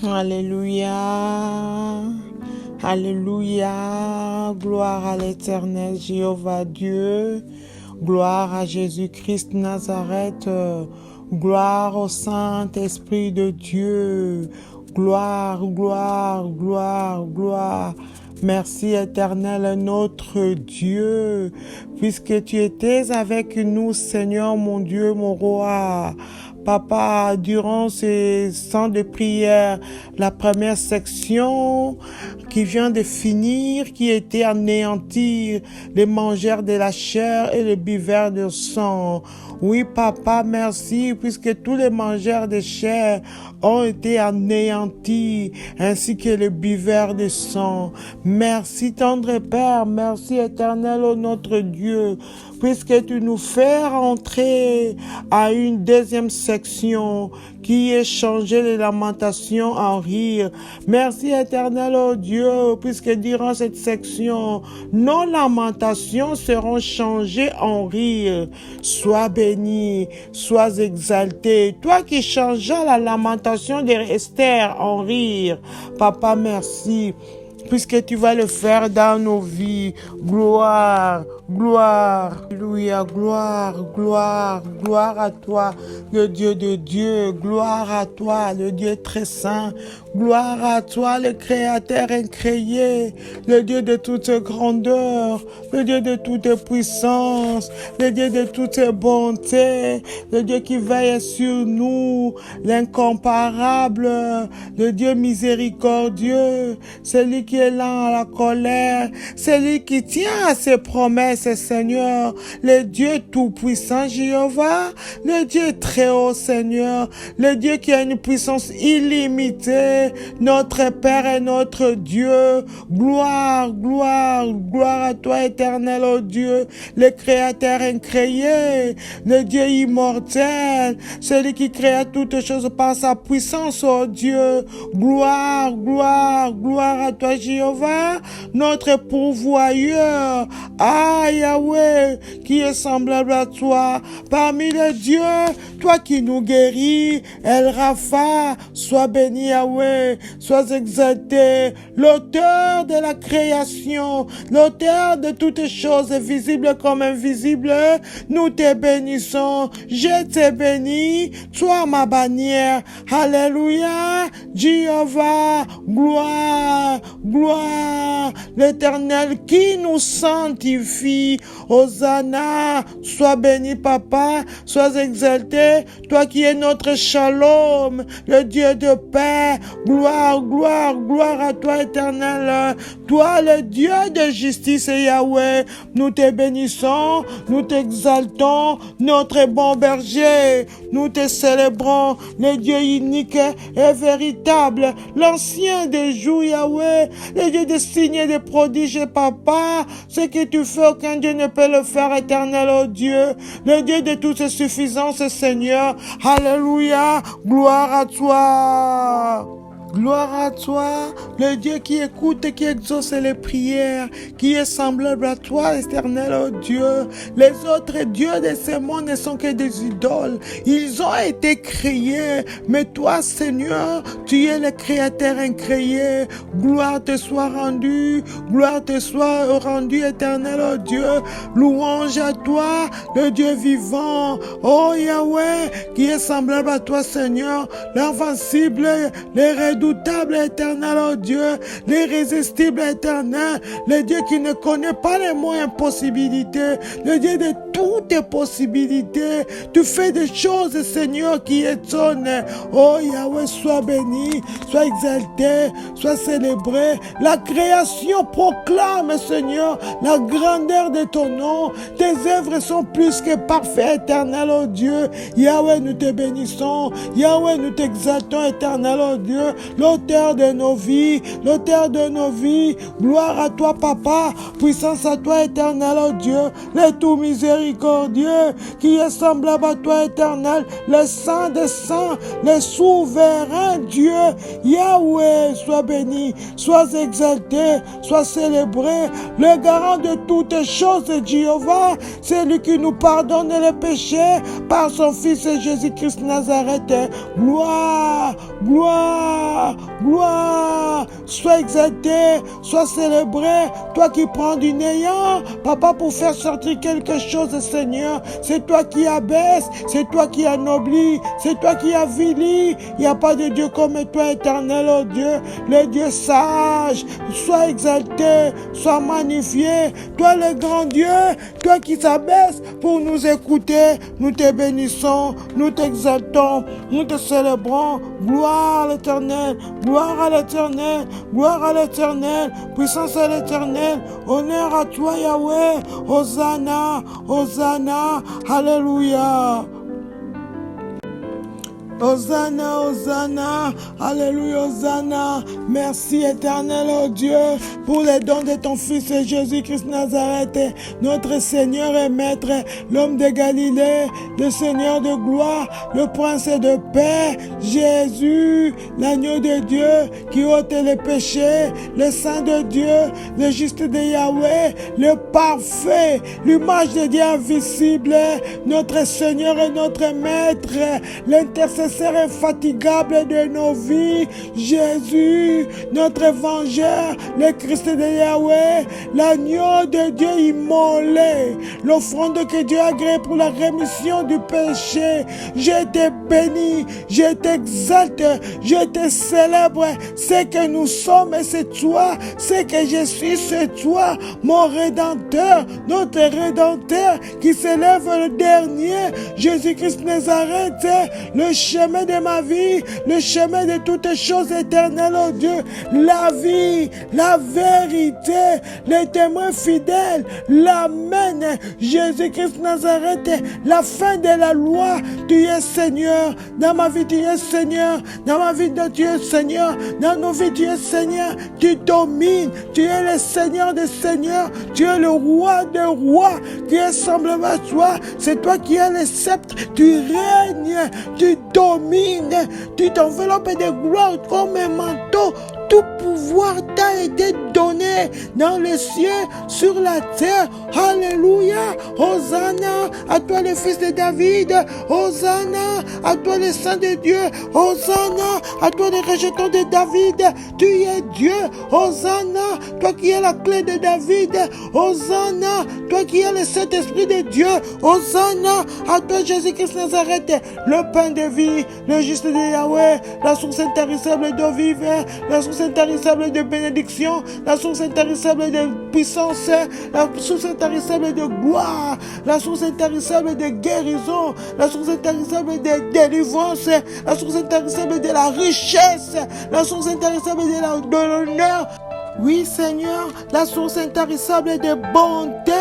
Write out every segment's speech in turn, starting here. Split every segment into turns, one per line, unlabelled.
Alléluia. Alléluia. Gloire à l'Éternel Jéhovah Dieu. Gloire à Jésus-Christ Nazareth. Gloire au Saint-Esprit de Dieu. Gloire, gloire, gloire, gloire. Merci Éternel notre Dieu, puisque tu étais avec nous, Seigneur mon Dieu, mon roi. Papa, durant ces temps de prière, la première section qui vient de finir, qui était anéantir les mangeurs de la chair et les buveurs de sang. Oui, Papa, merci, puisque tous les mangeurs de chair ont été anéantis, ainsi que les buveurs de sang. Merci, tendre Père, merci, Éternel, ô notre Dieu, puisque tu nous fais rentrer à une deuxième section qui est changer les lamentations en rire. Merci, Éternel, ô Dieu, puisque durant cette section, nos lamentations seront changées en rire. Sois béni, sois exalté. Toi qui changeas la lamentation d'Esther en rire. Papa, merci, puisque tu vas le faire dans nos vies. Gloire, gloire, alléluia, gloire, gloire, gloire à toi, le Dieu de Dieu, gloire à toi, le Dieu très saint, gloire à toi, le Créateur incréé, le Dieu de toute grandeur, le Dieu de toute puissance, le Dieu de toute bonté, le Dieu qui veille sur nous, l'incomparable, le Dieu miséricordieux, celui qui est lent à la colère, celui qui tient à ses promesses, Seigneur, le Dieu tout-puissant Jéhovah, le Dieu très haut, Seigneur, le Dieu qui a une puissance illimitée, notre Père et notre Dieu. Gloire, gloire, gloire à toi, éternel, ô Dieu, le Créateur incréé, le Dieu immortel, celui qui créa toutes choses par sa puissance, ô Dieu. Gloire, gloire, gloire à toi, Jéhovah, notre pourvoyeur. Ah, Yahweh, qui est semblable à toi, parmi les dieux, toi qui nous guéris, El Rapha, sois béni, Yahweh, sois exalté, l'auteur de la création, l'auteur de toutes choses visibles comme invisibles, nous te bénissons, je te bénis, sois ma bannière, alléluia, Jéhovah, gloire, gloire, l'Éternel qui nous sanctifie, Hosanna, sois béni, Papa, sois exalté, toi qui es notre shalom, le Dieu de paix, gloire, gloire, gloire à toi, Éternel, toi le Dieu de justice, Yahweh, nous te bénissons, nous t'exaltons, notre bon berger, nous te célébrons, le Dieu unique et véritable, l'ancien des jours, Yahweh, le Dieu des signes et des prodiges, Papa, ce que tu fais, aucun Dieu ne peut le faire, éternel, oh Dieu, le Dieu de toute suffisance, Seigneur, alléluia, gloire à toi. Gloire à toi, le Dieu qui écoute et qui exauce les prières, qui est semblable à toi, éternel, oh Dieu. Les autres dieux de ce monde ne sont que des idoles. Ils ont été créés, mais toi, Seigneur, tu es le Créateur incréé. Gloire te soit rendue, gloire te soit rendue, éternel, oh Dieu. Louange à toi, le Dieu vivant, oh Yahweh, qui est semblable à toi, Seigneur, l'invincible, l'héréditable, éternel, oh Dieu, l'irrésistible, éternel, le Dieu qui ne connaît pas les mots impossibilités, le Dieu de toutes possibilités. Tu fais des choses, Seigneur, qui étonnent. Oh Yahweh, sois béni, sois exalté, sois célébré. La création proclame, Seigneur, la grandeur de ton nom. Tes œuvres sont plus que parfaites, éternel, oh Dieu. Yahweh, nous te bénissons. Yahweh, nous t'exaltons, éternel, oh Dieu. L'auteur de nos vies, l'auteur de nos vies. Gloire à toi, Papa. Puissance à toi, éternel, oh Dieu. Le tout miséricordieux. oh Dieu, qui est semblable à toi, Éternel, le Saint des saints, le souverain Dieu. Yahweh, sois béni, sois exalté, sois célébré, le garant de toutes choses, Jéhovah, c'est lui qui nous pardonne les péchés par son Fils Jésus-Christ Nazareth. Gloire, gloire, gloire, sois exalté, sois célébré, toi qui prends du néant, Papa, pour faire sortir quelque chose, Seigneur. C'est toi qui abaisse, c'est toi qui anoblis, c'est toi qui avilis. Il n'y a pas de Dieu comme toi, Éternel, oh Dieu, le Dieu sage. Sois exalté, sois magnifié, toi le grand Dieu, toi qui s'abaisse pour nous écouter. Nous te bénissons, nous t'exaltons, nous te célébrons. Gloire à l'Éternel, gloire à l'Éternel, gloire à l'Éternel, puissance à l'Éternel, honneur à toi Yahweh, Hosanna, Hosanna, Alléluia. Hosanna, Hosanna, Alléluia, Hosanna. Merci éternel, oh Dieu, pour les dons de ton Fils Jésus-Christ Nazareth, notre Seigneur et Maître, l'homme de Galilée, le Seigneur de gloire, le Prince de paix, Jésus, l'agneau de Dieu qui ôte les péchés, le Saint de Dieu, le juste de Yahweh, le parfait, l'image de Dieu invisible, notre Seigneur et notre Maître, l'intercesseur infatigable de nos vies, Jésus, notre évangile, le Christ de Yahweh, l'agneau de Dieu immolé, l'offrande que Dieu a agréée pour la rémission du péché. Je te bénis, je t'exalte, je te célèbre. Ce que nous sommes, c'est toi. Ce que je suis, c'est toi, mon Rédempteur, notre Rédempteur qui s'élève le dernier, Jésus-Christ Nazareth, le chemin de ma vie, le chemin de toutes choses éternelles, oh Dieu, la vie, la vérité, les témoins fidèles, l'amen, Jésus-Christ Nazareth, la fin de la loi, tu es Seigneur, dans ma vie tu es Seigneur, dans ma vie tu es Seigneur, dans nos vies tu es Seigneur, tu domines, tu es le Seigneur des seigneurs, tu es le roi des rois, tu es semblable à toi, c'est toi qui as le sceptre, tu règnes, tu domines, tu t'enveloppes de gloire comme un manteau. Tout pouvoir t'a été donné dans les cieux, sur la terre. Alléluia. Hosanna à toi le fils de David. Hosanna à toi le Saint de Dieu. Hosanna à toi le rejeton de David. Tu es Dieu. Hosanna, toi qui es la clé de David. Hosanna, toi qui es le Saint-Esprit de Dieu. Hosanna à toi Jésus-Christ Nazareth, le pain de vie, le juste de Yahweh, la source intarissable d'eau vive, la source intarissable de bénédiction, la source intarissable de puissance, la source intarissable de gloire, la source intarissable de guérison, la source intarissable de délivrance, la source intarissable de la richesse, la source intarissable de l'honneur. Oui, Seigneur, la source intarissable de bonté,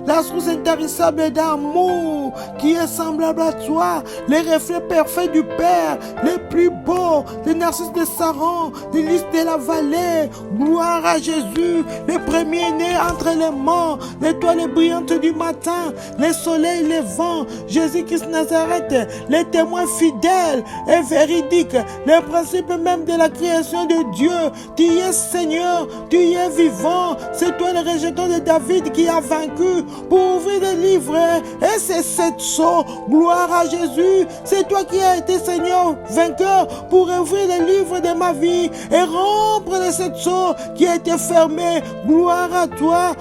la source intarissable d'amour qui est semblable à toi, les reflets parfaits du Père, les plus beaux, les narcisses de Saron, les lys de la vallée. Gloire à Jésus, le premier-né entre les morts, l'étoile brillante du matin, le soleil levant, Jésus-Christ Nazareth, les témoins fidèles et véridiques, les principes même de la création de Dieu. Tu es Seigneur, tu es vivant, c'est toi le rejeton de David qui a vaincu pour ouvrir les livres, et c'est cette sceau. Gloire à Jésus, c'est toi qui as été Seigneur vainqueur pour ouvrir les livres de ma vie et rompre les sept sceaux qui a été fermé. Gloire à toi,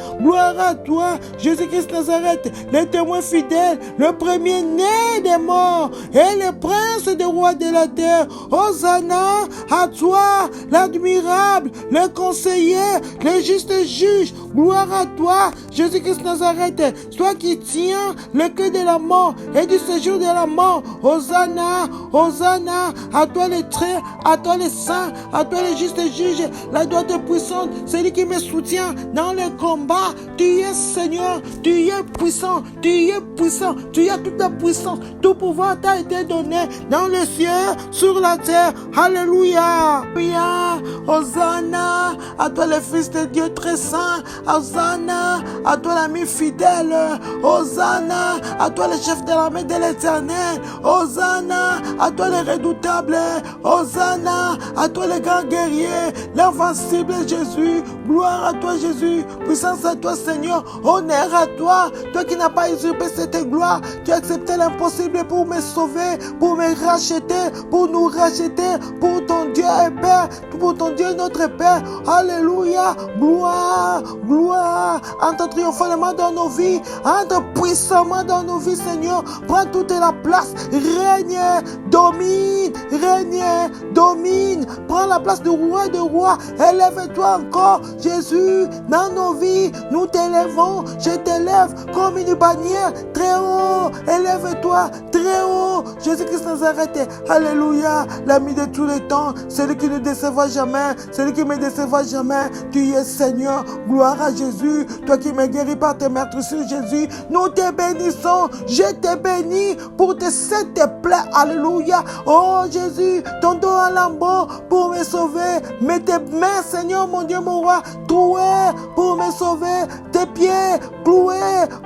Jésus-Christ Nazareth, le témoin fidèle, le premier-né des morts et le prince des rois de la terre. Hosanna à toi, l'admirable, le conseiller, le juste juge. Gloire à toi, Jésus-Christ Nazareth, toi qui tiens le cœur de la mort et du séjour de la mort. Hosanna, Hosanna, à toi le très, à toi le saint, à toi le juste juge, la droite puissante, celui qui me soutient dans le combat. Tu es Seigneur, tu es puissant, tu es puissant, tu as toute la puissance, tout pouvoir t'a été donné dans le ciel, sur la terre. Alléluia, Hosanna. à toi le Fils de Dieu très saint. Hosanna à toi l'ami fidèle. Hosanna à toi le chef de l'armée de l'Éternel. Hosanna à toi le redoutable. Hosanna à toi le grand guerrier, l'invincible Jésus. Gloire à toi Jésus, puissance à toi Seigneur, honneur à toi. Toi qui n'as pas usurpé cette gloire, tu as accepté l'impossible pour me sauver, pour me racheter, pour nous racheter, pour ton Dieu et Père, pour ton Dieu notre Père. Alléluia, gloire, gloire. Entre triomphalement dans nos vies, entre puissamment dans nos vies Seigneur. Prends toute la place, règne, domine, règne, domine. Prends la place de roi de roi. Élève-toi encore Jésus dans nos vies. Nous t'élèvons, je t'élève comme une bannière très haut. Élève-toi très haut. Jésus-Christ Nazareth, alléluia, l'ami de tous les temps, celui qui ne décevra jamais, celui qui ne me décevra jamais. Tu es Seigneur, gloire à Jésus. Toi qui me guéris par tes meurtrissures Jésus, nous te bénissons. Je te bénis pour tes sept plaies, alléluia. Oh Jésus, ton dos à lambeau pour me sauver. Mets tes mains Seigneur mon Dieu mon roi, troués pour me sauver. Tes pieds cloués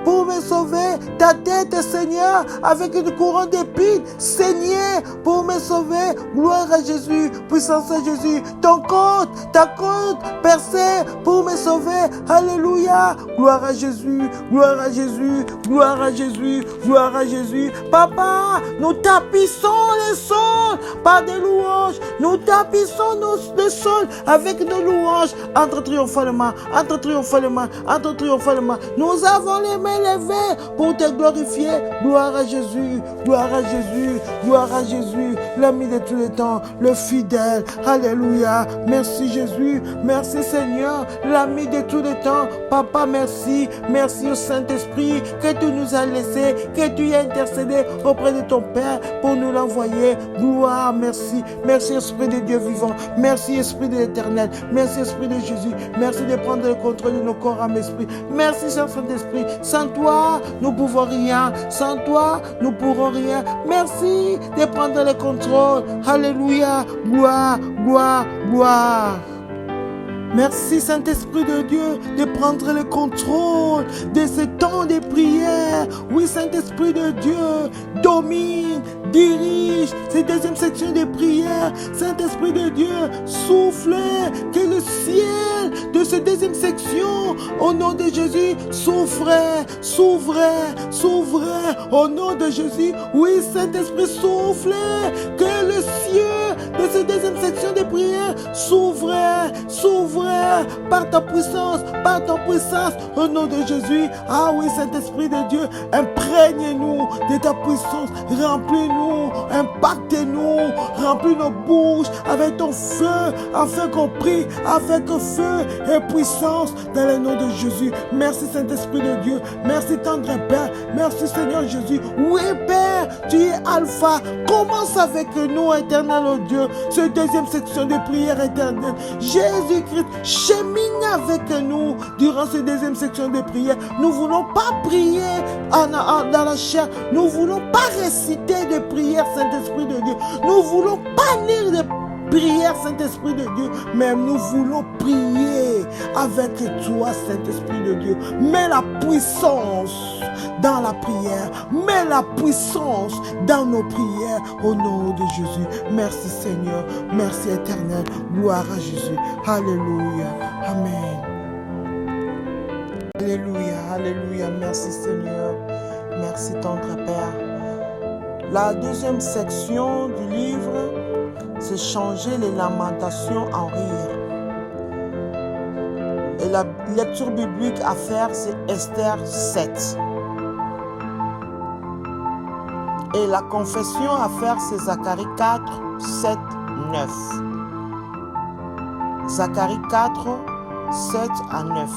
pour me sauver. Ta tête Seigneur avec une couronne d'épines saignée pour me sauver. Gloire à Jésus, puissance à Jésus. Ta côte percée pour me sauver. Alléluia, gloire à Jésus, gloire à Jésus, gloire à Jésus, gloire à Jésus. Papa, nous tapissons le sol par des louanges. Nous tapissons le sol avec nos louanges. Entre triomphalement, entre triomphalement, entre triomphalement. Nous avons les mains levées pour te glorifier. Gloire à Jésus, gloire à Jésus, gloire à Jésus, l'ami de tous les temps, le fidèle. Alléluia. Merci Jésus, merci Seigneur, l'ami de tous les temps. Papa, merci, merci au Saint-Esprit que tu nous as laissé, que tu as intercédé auprès de ton Père pour nous l'envoyer. Gloire, merci, merci Esprit de Dieu vivant, merci Esprit de l'Éternel, merci Esprit de Jésus, merci de prendre le contrôle de nos corps, âme, esprit. Merci Saint-Esprit, sans toi nous pouvons rien, sans toi nous pourrons rien. Merci de prendre le contrôle. Alléluia, gloire, gloire, gloire. Merci Saint-Esprit de Dieu de prendre le contrôle de ce temps de prière. Oui, Saint-Esprit de Dieu, domine, dirige cette deuxième section de prière. Saint-Esprit de Dieu, souffle que le ciel de cette deuxième section, au nom de Jésus, s'ouvre, s'ouvre, s'ouvre, au nom de Jésus. Oui, Saint-Esprit, souffle que le ciel de cette deuxième section de prière s'ouvre, s'ouvre par ta puissance, au nom de Jésus. Ah oui, Saint-Esprit de Dieu, imprègne-nous de ta puissance, remplis-nous, impacte-nous, remplis nos bouches avec ton feu, afin qu'on prie avec feu et puissance dans le nom de Jésus. Merci Saint-Esprit de Dieu, merci tendre Père, merci Seigneur Jésus. Oui Père, tu es Alpha, commence avec nous, éternel oh Dieu, cette deuxième section de prière éternelle. Jésus-Christ, chemine avec nous durant cette deuxième section de prière. Nous voulons pas prier dans la chair. Nous voulons pas réciter des prières, Saint-Esprit de Dieu. Nous voulons pas lire des prières, Saint-Esprit de Dieu. Mais nous voulons prier avec toi, Saint-Esprit de Dieu. Mets la puissance dans la prière. Mets la puissance dans nos prières au nom de Jésus. Merci Seigneur. Merci éternel. Gloire à Jésus. Alléluia. Amen. Alléluia. Alléluia. Merci Seigneur. Merci tendre Père. La deuxième section du livre, c'est changer les lamentations en rire. Et la lecture biblique à faire, c'est Esther 7. Et la confession à faire, c'est Zacharie 4, 7, 9. Zacharie 4, 7 à 9.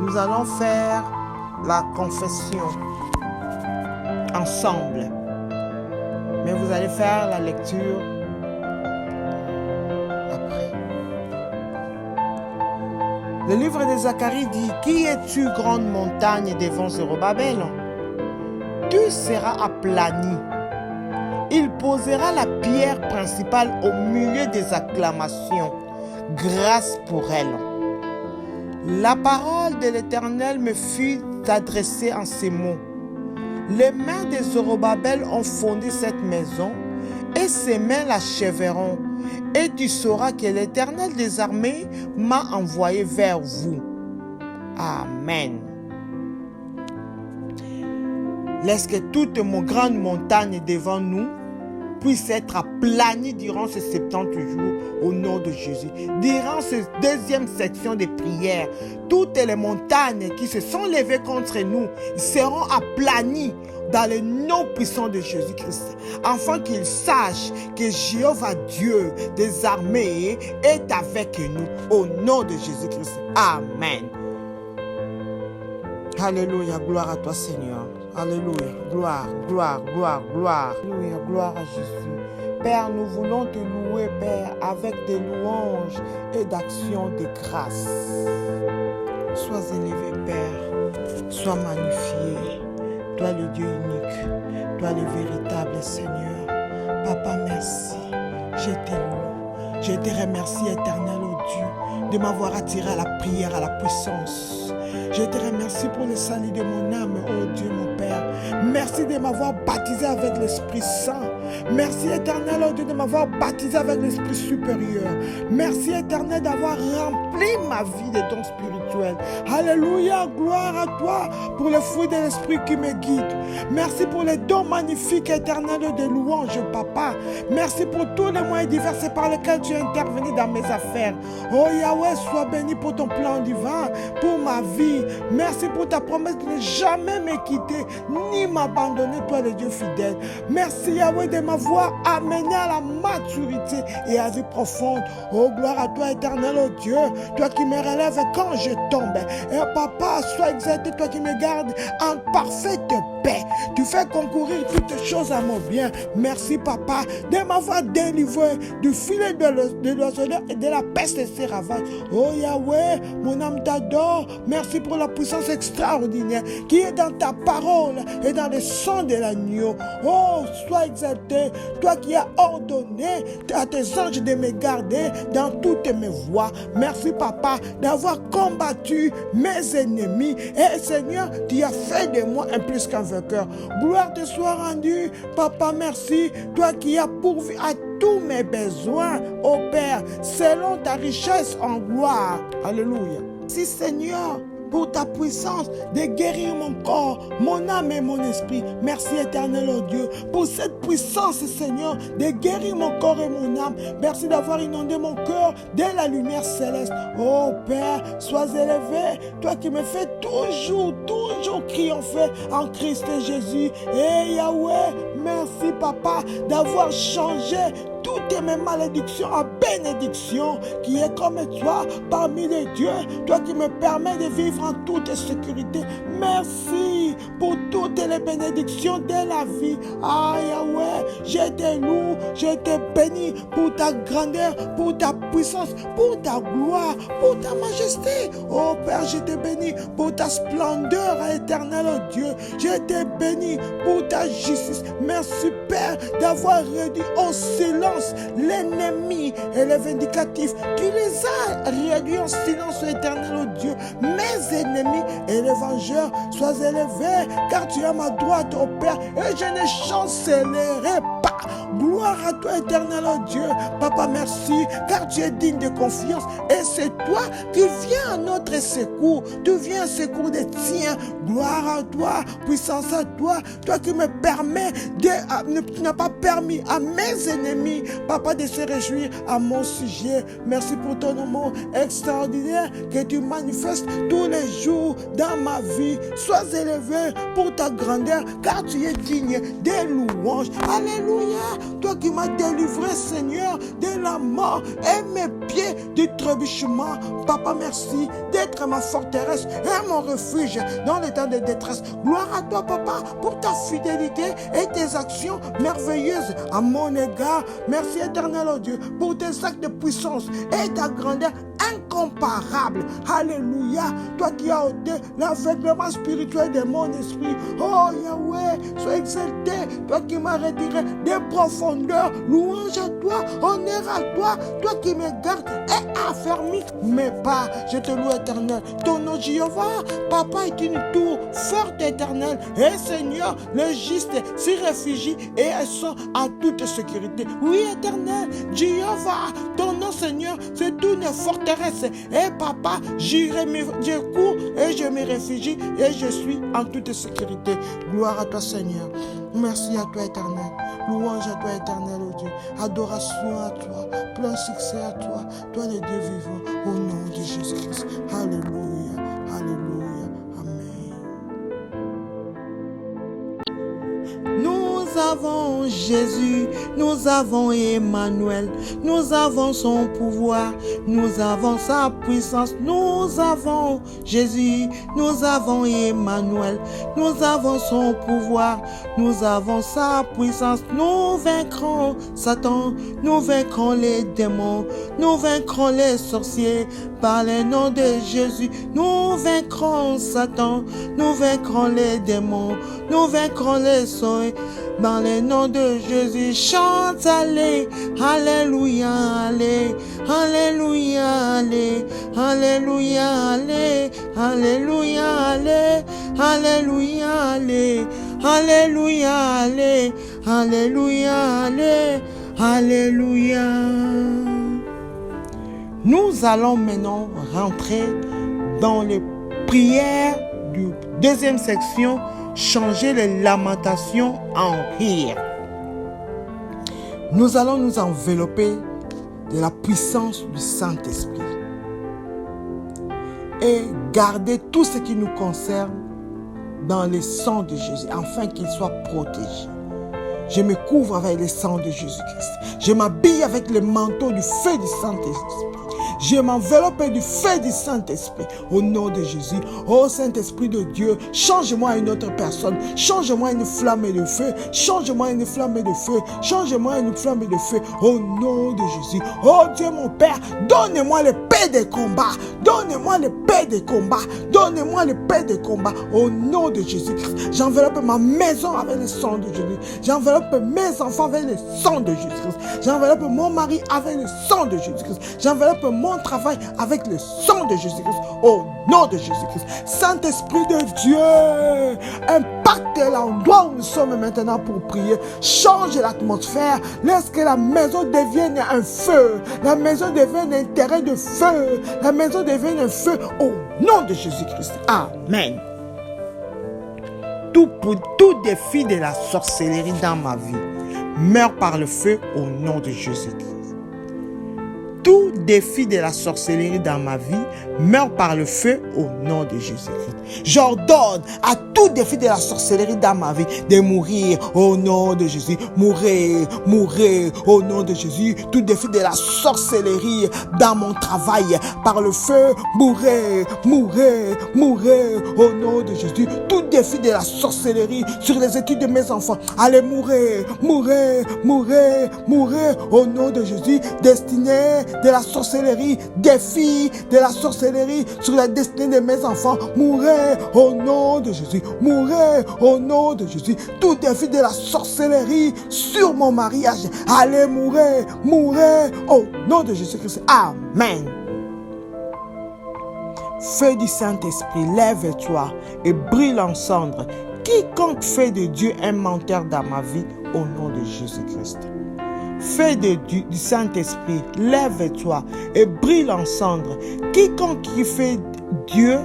Nous allons faire la confession ensemble. Mais vous allez faire la lecture après. Le livre de Zacharie dit: Qui es-tu, grande montagne devant Zorobabel? Tu seras aplani. Il posera la pierre principale au milieu des acclamations, grâce pour elle. La parole de l'Éternel me fut adressée en ces mots. Les mains de Zorobabel ont fondé cette maison et ses mains l'achèveront. Et tu sauras que l'Éternel des armées m'a envoyé vers vous. Amen. Laisse que toute mon grande montagne devant nous puisse être aplanie durant ces 70 jours au nom de Jésus. Durant cette deuxième section de prière, toutes les montagnes qui se sont levées contre nous seront aplanies dans le nom puissant de Jésus-Christ, afin qu'ils sachent que Jéhovah Dieu des armées est avec nous au nom de Jésus-Christ. Amen. Alléluia, gloire à toi Seigneur. Alléluia, gloire, gloire, gloire, gloire. Alléluia, gloire à Jésus. Père, nous voulons te louer, Père, avec des louanges et d'actions de grâce. Sois élevé, Père. Sois magnifié. Toi le Dieu unique. Toi le véritable Seigneur. Papa, merci. Je te loue. Je te remercie, éternel, ô Dieu, de m'avoir attiré à la prière, à la puissance. Je te remercie pour le salut de mon âme, oh Dieu mon Père. Merci de m'avoir baptisé avec l'Esprit Saint. Merci éternel, oh Dieu, de m'avoir baptisé avec l'Esprit supérieur. Merci éternel d'avoir rempli ma vie de dons spirituels. Alléluia, gloire à toi pour le fruit de l'Esprit qui me guide. Merci pour les dons magnifiques éternels de louange, Papa. Merci pour tous les moyens divers par lesquels tu es intervenu dans mes affaires. Oh Yahweh, sois béni pour ton plan divin, pour ma vie. Merci pour ta promesse de ne jamais me quitter, ni m'abandonner, toi le Dieu fidèle. Merci Yahweh de m'avoir amené à la maturité et à la vie profonde. Oh gloire à toi éternel, oh Dieu, toi qui me relèves quand je tombe. Et Papa, sois exalté, toi qui me gardes en parfaite paix. Tu fais concourir toutes choses à mon bien. Merci Papa de m'avoir délivré du filet de l'oiseleur et de la peste et ses ravages. Oh Yahweh, mon âme t'adore. Merci pour la puissance extraordinaire qui est dans ta parole et dans le sang de l'agneau. Oh, sois exalté, toi qui as ordonné à tes anges de me garder dans toutes mes voies. Merci Papa d'avoir combattu mes ennemis. Et Seigneur, tu as fait de moi un plus qu'un vainqueur. Gloire te soit rendue, Papa, merci. Toi qui as pourvu à tous mes besoins, ô Père, selon ta richesse en gloire. Alléluia. Si Seigneur, pour ta puissance de guérir mon corps, mon âme et mon esprit. Merci éternel, oh Dieu, pour cette puissance, Seigneur, de guérir mon corps et mon âme. Merci d'avoir inondé mon cœur de la lumière céleste. Oh Père, sois élevé, toi qui me fais toujours triompher en Christ Jésus. Et Yahweh, merci Papa d'avoir changé toutes mes malédictions en bénédiction, qui est comme toi parmi les dieux, toi qui me permets de vivre en toute sécurité. Merci pour toutes les bénédictions de la vie. Ah Yahweh, je te loue, je te bénis pour ta grandeur, pour ta puissance, pour ta gloire, pour ta majesté. Oh Père, je te bénis pour ta splendeur éternelle, oh Dieu. Je te bénis pour ta justice. Merci Père d'avoir réduit au silence l'ennemi et les vindicatifs. Tu les as réduits en silence éternel, oh Dieu. Mes ennemis et les vengeurs, sois élevé, car tu es à ma droite, oh Père, et je ne chancellerai pas. Gloire à toi éternel, oh Dieu. Papa, merci, car tu es digne de confiance, et c'est toi qui viens à notre secours. Tu viens au secours des tiens. Gloire à toi, puissance à toi, toi qui me permets tu n'as pas permis à mes ennemis, Papa, de se réjouir à mon sujet. Merci pour ton amour extraordinaire que tu manifestes tous les jours dans ma vie. Sois élevé pour ta grandeur, car tu es digne des louanges. Alléluia. Toi qui m'as délivré, Seigneur, de la mort et mes pieds du trébuchement. Papa, merci d'être ma forteresse et mon refuge dans les temps de détresse. Gloire à toi, Papa, pour ta fidélité et tes actions merveilleuses à mon égard. Merci éternel, oh Dieu, pour tes actes de puissance et ta grandeur incomparable. Alléluia. Toi qui as ôté l'aveuglement spirituel de mon esprit. Oh Yahweh, sois exalté. Toi qui m'as retiré des profondeurs. Louange à toi, honneur à toi. Toi qui me gardes et affermis mes pas. Je te loue éternel. Ton nom Jéhovah, Papa est une tour forte éternelle. Et Seigneur, le juste s'y réfugie et elles sont en toute sécurité. Oui éternel, Jéhovah, ton nom Seigneur, c'est une forteresse. Et Papa, je cours et je me réfugie et je suis en toute sécurité. Gloire à toi Seigneur. Merci à toi éternel. Louange à toi éternel, oh Dieu. Adoration à toi. Plein succès à toi. Toi le Dieu vivant. Au nom de Jésus-Christ. Alléluia. Alléluia. Amen. Nous avons Jésus, nous avons Emmanuel, nous avons son pouvoir, nous avons sa puissance, nous avons Jésus, nous avons Emmanuel, nous avons son pouvoir, nous avons sa puissance, nous vaincrons Satan, nous vaincrons les démons, nous vaincrons les sorciers par le nom de Jésus, nous vaincrons Satan, nous vaincrons les démons, nous vaincrons les sorciers. Dans le nom de Jésus, chante, allez, alléluia, allez, alléluia, allez, alléluia, allez, alléluia, allez, alléluia, allez, alléluia, allez, alléluia, allez, alléluia. Nous allons maintenant rentrer dans les prières du deuxième section, changer les lamentations en rire. Nous allons nous envelopper de la puissance du Saint-Esprit et garder tout ce qui nous concerne dans le sang de Jésus, afin qu'il soit protégé. Je me couvre avec le sang de Jésus-Christ. Je m'habille avec le manteau du feu du Saint-Esprit. Je m'enveloppe du feu du Saint-Esprit au nom de Jésus. Oh Saint-Esprit de Dieu, change-moi une autre personne. Change-moi une flamme de feu. Change-moi une flamme de feu. Change-moi une flamme de feu au nom de Jésus. Oh Dieu mon Père, donne-moi l'épée des combats. Donne-moi l'épée des combats. Donne-moi l'épée des combats au nom de Jésus-Christ. J'enveloppe ma maison avec le sang de Jésus. J'enveloppe mes enfants avec le sang de Jésus-Christ. J'enveloppe mon mari avec le sang de Jésus-Christ. J'enveloppe mon travail avec le sang de Jésus-Christ au nom de Jésus-Christ. Saint-Esprit de Dieu, impacte l'endroit où nous sommes maintenant pour prier. Change l'atmosphère. Laisse que la maison devienne un feu. La maison devienne un terrain de feu. La maison devienne un feu au nom de Jésus-Christ. Amen. Tout défi de la sorcellerie dans ma vie meurt par le feu au nom de Jésus-Christ. Tout défi de la sorcellerie dans ma vie meurt par le feu au nom de Jésus-Christ. J'ordonne à tout défi de la sorcellerie dans ma vie de mourir au nom de Jésus. Mourir, mourir au nom de Jésus. Tout défi de la sorcellerie dans mon travail par le feu, mourir, mourir, mourir au nom de Jésus. Tout défi de la sorcellerie sur les études de mes enfants, allez mourir, mourir, mourir, mourir au nom de Jésus. Destiné de la sorcellerie, défi de la sorcellerie sur la destinée de mes enfants, mourir au nom de Jésus, mourir au nom de Jésus. Tout défi de la sorcellerie sur mon mariage, allez mourir, mourir au nom de Jésus-Christ. Amen. Feu du Saint-Esprit, lève-toi et brille en cendres. Quiconque fait de Dieu un menteur dans ma vie, au nom de Jésus-Christ. Feu du Saint-Esprit, lève-toi et brille en cendres. Quiconque qui fait Dieu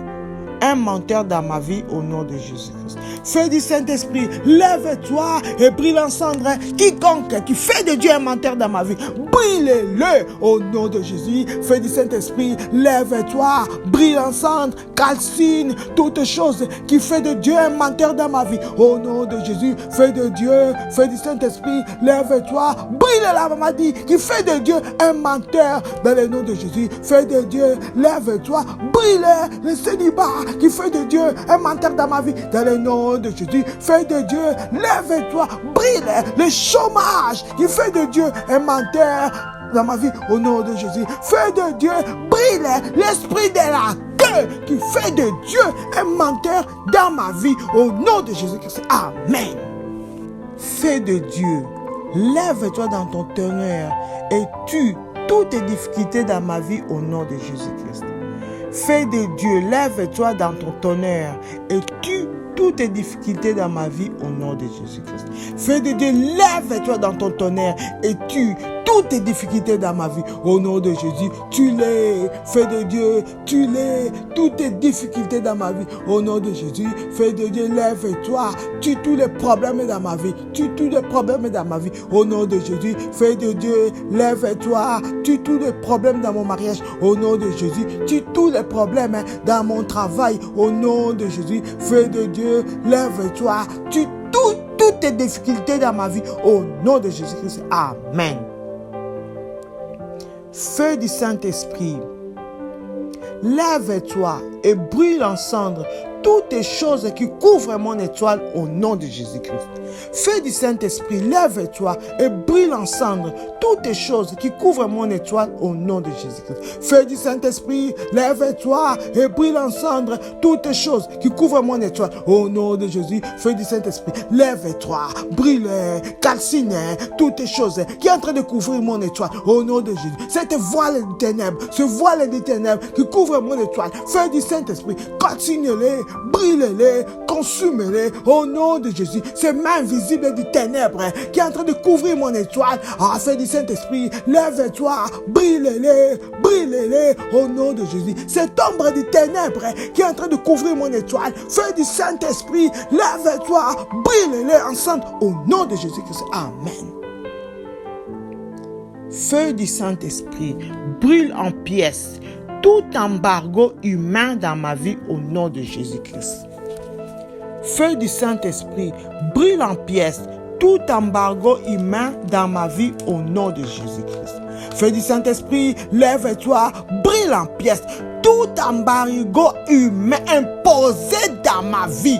un menteur dans ma vie, au nom de Jésus-Christ. Feu du Saint-Esprit, lève-toi et brille en cendres. Quiconque qui fait de Dieu un menteur dans ma vie, brille-le au nom de Jésus. Feu du Saint-Esprit, lève-toi, brille en cendres, calcine toute chose qui fait de Dieu un menteur dans ma vie, au nom de Jésus. Feu de Dieu, feu du Saint-Esprit, lève-toi, brille la maladie qui fait de Dieu un menteur dans le nom de Jésus. Feu de Dieu, lève-toi, brille le célibat qui fait de Dieu un menteur dans ma vie, dans le nom de Jésus. Feu de Dieu, lève-toi, brille le chômage qui fait de Dieu un menteur dans ma vie au nom de Jésus. Feu de Dieu, brille l'esprit de la queue qui fait de Dieu un menteur dans ma vie au nom de Jésus-Christ. Amen. Feu de Dieu, lève-toi dans ton tonnerre et tue toutes les difficultés dans ma vie au nom de Jésus-Christ. Feu de Dieu, lève-toi dans ton tonnerre et tue toutes les difficultés dans ma vie au nom de Jésus-Christ. Feu de Dieu, lève-toi dans ton tonnerre et tue toutes tes difficultés dans ma vie au nom de Jésus. Tue-les, Feu de Dieu, tue-les, toutes tes difficultés dans ma vie au nom de Jésus. Feu de Dieu, lève-toi, tue tous les problèmes dans ma vie, tue tous les problèmes dans ma vie au nom de Jésus. Feu de Dieu, lève-toi, tue tous les problèmes dans mon mariage au nom de Jésus. Tue tous les problèmes dans mon travail au nom de Jésus. Feu de Dieu, lève-toi, tue toutes tes difficultés dans ma vie au nom de Jésus-Christ. Amen. Feu du Saint-Esprit, lève-toi et brûle en cendres toutes les choses qui couvrent mon étoile au nom de Jésus-Christ. Feu du Saint-Esprit, lève-toi et brûle en cendres toutes les choses qui couvrent mon étoile au nom de Jésus-Christ. Feu du Saint-Esprit, lève-toi et brûle en cendres toutes les choses qui couvrent mon étoile au nom de Jésus. Feu du Saint-Esprit, lève-toi, brûle, calcine toutes les choses qui sont en train de couvrir mon étoile au nom de Jésus. Cette voile des ténèbres, ce voile des ténèbres qui couvre mon étoile. Feu du Saint-Esprit, continue-les, brûle-les, consume-les au nom de Jésus. Ces mains visibles des ténèbres qui est en train de couvrir mon étoile. Feu du Saint-Esprit, lève-toi, brûle-les, brûle-les au nom de Jésus. Cette ombre des ténèbres qui est en train de couvrir mon étoile. Feu du Saint-Esprit, lève-toi, brûle-les ensemble au nom de Jésus-Christ. Amen. Feu du Saint-Esprit, brûle en pièces tout embargo humain dans ma vie au nom de Jésus-Christ. Feu du Saint-Esprit, brûle en pièces tout embargo humain dans ma vie au nom de Jésus-Christ. Feu du Saint-Esprit, lève-toi, brûle en pièces tout embargo humain imposé dans ma vie.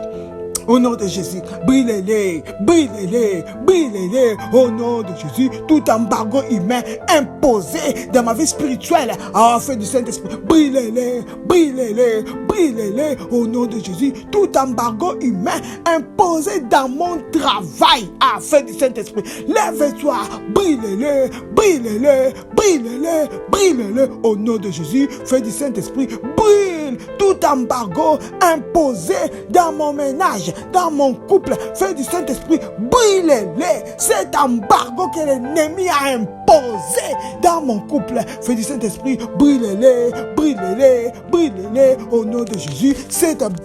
Au nom de Jésus, brûlez-les, brûlez-les, brûlez-les. Au nom de Jésus, tout embargo humain imposé dans ma vie spirituelle. Feu du Saint-Esprit, brûlez-les, brûlez-les, brûlez-les. Au nom de Jésus, tout embargo humain imposé dans mon travail. Feu du Saint-Esprit, lève-toi, brûlez-les, brûlez-les, brûlez-les, brûlez-les. Au nom de Jésus, feu du Saint-Esprit, brûle tout embargo imposé dans mon ménage, dans mon couple. Feu du Saint-Esprit, brûlez-les. Cet embargo que l'ennemi a imposé dans mon couple. Feu du Saint-Esprit, brûlez-les, brûlez-les, brûlez-les. Au nom de Jésus,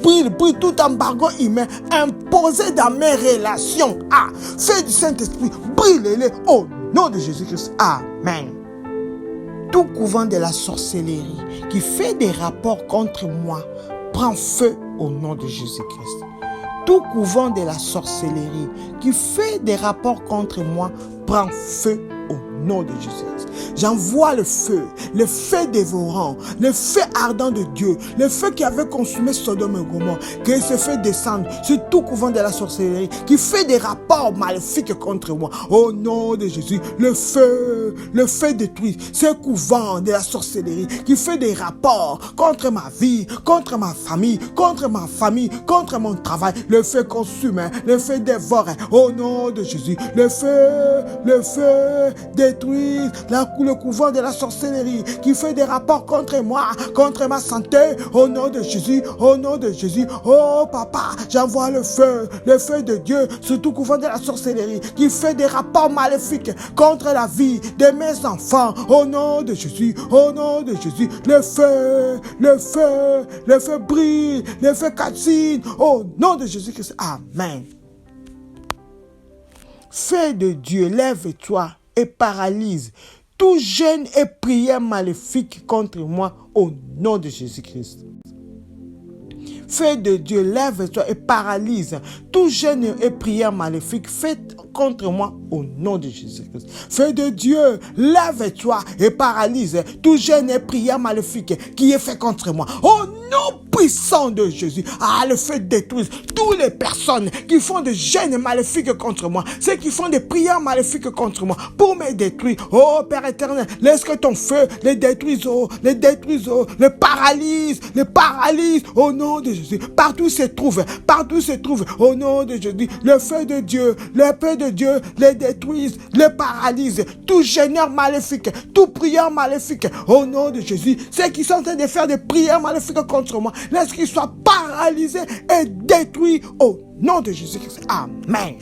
brûle tout embargo humain imposé dans mes relations. Feu du Saint-Esprit, brûlez-les. Au nom de Jésus-Christ. Amen. Tout couvent de la sorcellerie qui fait des rapports contre moi prend feu au nom de Jésus-Christ. Tout couvent de la sorcellerie qui fait des rapports contre moi prend feu au nom de Jésus-Christ. J'envoie le feu dévorant, le feu ardent de Dieu, le feu qui avait consumé Sodome et Gomorrhe, que ce feu descende sur tout couvent de la sorcellerie qui fait des rapports maléfiques contre moi. Au nom de Jésus, le feu détruit ce couvent de la sorcellerie qui fait des rapports contre ma vie, contre ma famille, contre mon travail. Le feu consume, le feu dévore. Au nom de Jésus, le feu détruit le couvent de la sorcellerie qui fait des rapports contre moi, contre ma santé. Au nom de Jésus, au nom de Jésus. Oh papa, j'envoie le feu de Dieu sur tout couvent de la sorcellerie qui fait des rapports maléfiques contre la vie de mes enfants. Au nom de Jésus, au nom de Jésus. Le feu brille, le feu calcine. Au nom de Jésus-Christ. Amen. Feu de Dieu, lève-toi et paralyse tout jeûne et prière maléfique contre moi au nom de Jésus-Christ. Feu de Dieu, lève-toi et paralyse tout jeûne et prière maléfique faite contre moi au nom de Jésus-Christ. Feu de Dieu, lève-toi et paralyse tout jeûne et prière maléfique qui est fait contre moi. Au nom puissant de Jésus. Le feu détruise toutes les personnes qui font des gènes maléfiques contre moi, ceux qui font des prières maléfiques contre moi pour me détruire. Oh Père éternel, laisse que ton feu les détruise, les paralyse au nom de Jésus. Partout se trouve, au nom de Jésus, le feu de Dieu les détruise, les paralyse, tout gêneur maléfique, tout prière maléfique, au nom de Jésus. Ceux qui sont en train de faire des prières maléfiques contre moi, laisse qu'ils soient paralysés et détruits au nom de Jésus-Christ. Amen.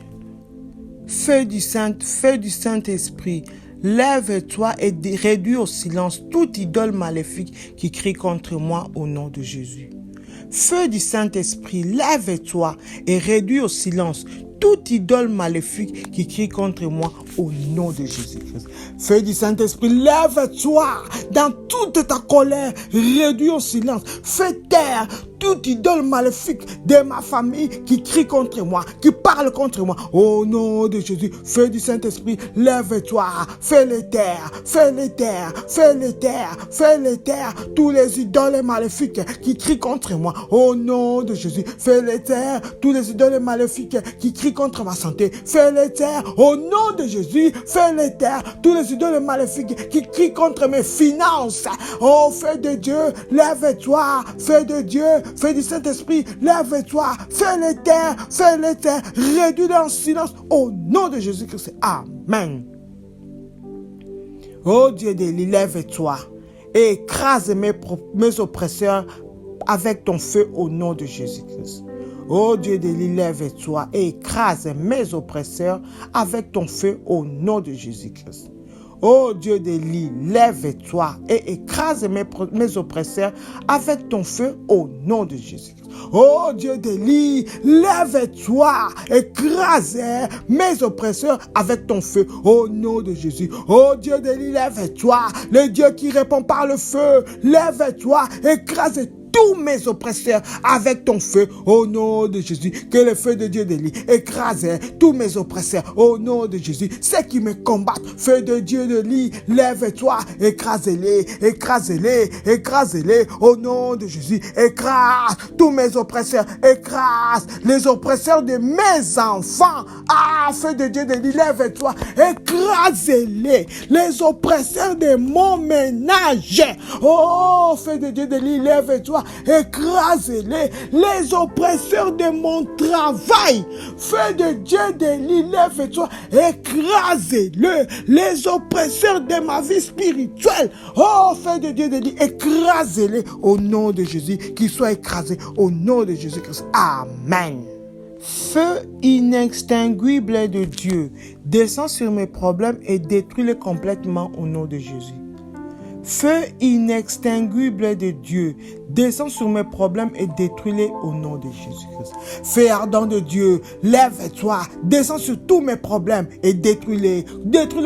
Feu du Saint-Esprit, lève-toi et réduis au silence toute idole maléfique qui crie contre moi au nom de Jésus. Feu du Saint-Esprit, lève-toi et réduis au silence toute idole maléfique qui crie contre moi au nom de Jésus-Christ. Feu du Saint-Esprit, lève-toi dans toute ta colère, réduis au silence, fais taire toute idole maléfique de ma famille qui crie contre moi, qui parle contre moi. Au nom de Jésus, feu du Saint-Esprit, lève-toi, fais-les taire, tous les idoles maléfiques qui crient contre moi. Au nom de Jésus, fais-les taire, tous les idoles maléfiques qui crient contre ma santé. Fais-les taire, au nom de Jésus, fais-les taire, tous les idoles maléfiques qui crient contre mes finances. Oh, feu de Dieu, lève-toi, feu de Dieu, feu du Saint-Esprit, lève-toi, fais-les taire, réduis-les en silence au nom de Jésus-Christ. Amen. Oh Dieu d'Élie, lève-toi et écrase mes oppresseurs avec ton feu au nom de Jésus-Christ. Oh Dieu d'Élie, lève-toi et écrase mes oppresseurs avec ton feu au nom de Jésus-Christ. Oh Dieu d'Élie, lève-toi et écrase mes oppresseurs avec ton feu au nom de Jésus-Christ. Oh Dieu d'Élie, lève-toi, écrase mes oppresseurs avec ton feu au nom de Jésus. Oh Dieu d'Élie, lève-toi, le Dieu qui répond par le feu, lève-toi, écrase tous mes oppresseurs avec ton feu au nom de Jésus. Que le feu de Dieu d'Élie écrase tous mes oppresseurs au nom de Jésus. Ceux qui me combattent, feu de Dieu d'Élie, lève-toi, écrase-les au nom de Jésus. Écrase tous mes oppresseurs, écrase les oppresseurs de mes enfants. Feu de Dieu d'Élie, lève-toi, écrase-les, les oppresseurs de mon ménage. Oh, feu de Dieu d'Élie, lève-toi, écrase-les, les oppresseurs de mon travail. Feu de Dieu d'Élie, lève-toi, écrase-les, les oppresseurs de ma vie spirituelle. Oh, feu de Dieu d'Élie, écrase-les au nom de Jésus, qu'ils soient écrasés au nom de Jésus-Christ. Amen. Feu inextinguible de Dieu, descend sur mes problèmes et détruis-les complètement au nom de Jésus. Feu inextinguible de Dieu, descends sur mes problèmes et détruis-les au nom de Jésus-Christ. Feu ardent de Dieu, lève-toi, descends sur tous mes problèmes et détruis-les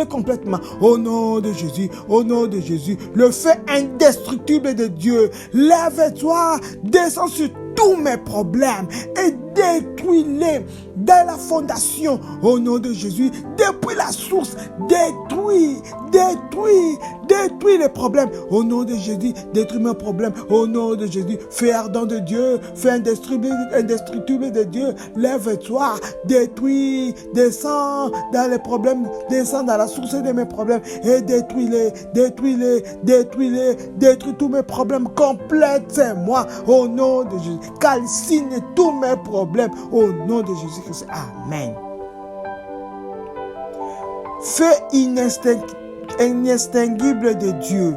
complètement au nom de Jésus, au nom de Jésus. Le feu indestructible de Dieu, lève-toi, descends sur tous mes problèmes et détruis-les dès la fondation au nom de Jésus, depuis la source, détruis les problèmes au nom de Jésus, détruis mes problèmes au nom de Jésus. Feu ardent de Dieu, feu indestructible de Dieu, lève-toi, détruis, descends dans les problèmes, descends dans la source de mes problèmes et détruis tous mes problèmes, complète-moi au nom de Jésus. Calcine tous mes problèmes au nom de Jésus-Christ. Amen. Feu inextinguible de Dieu,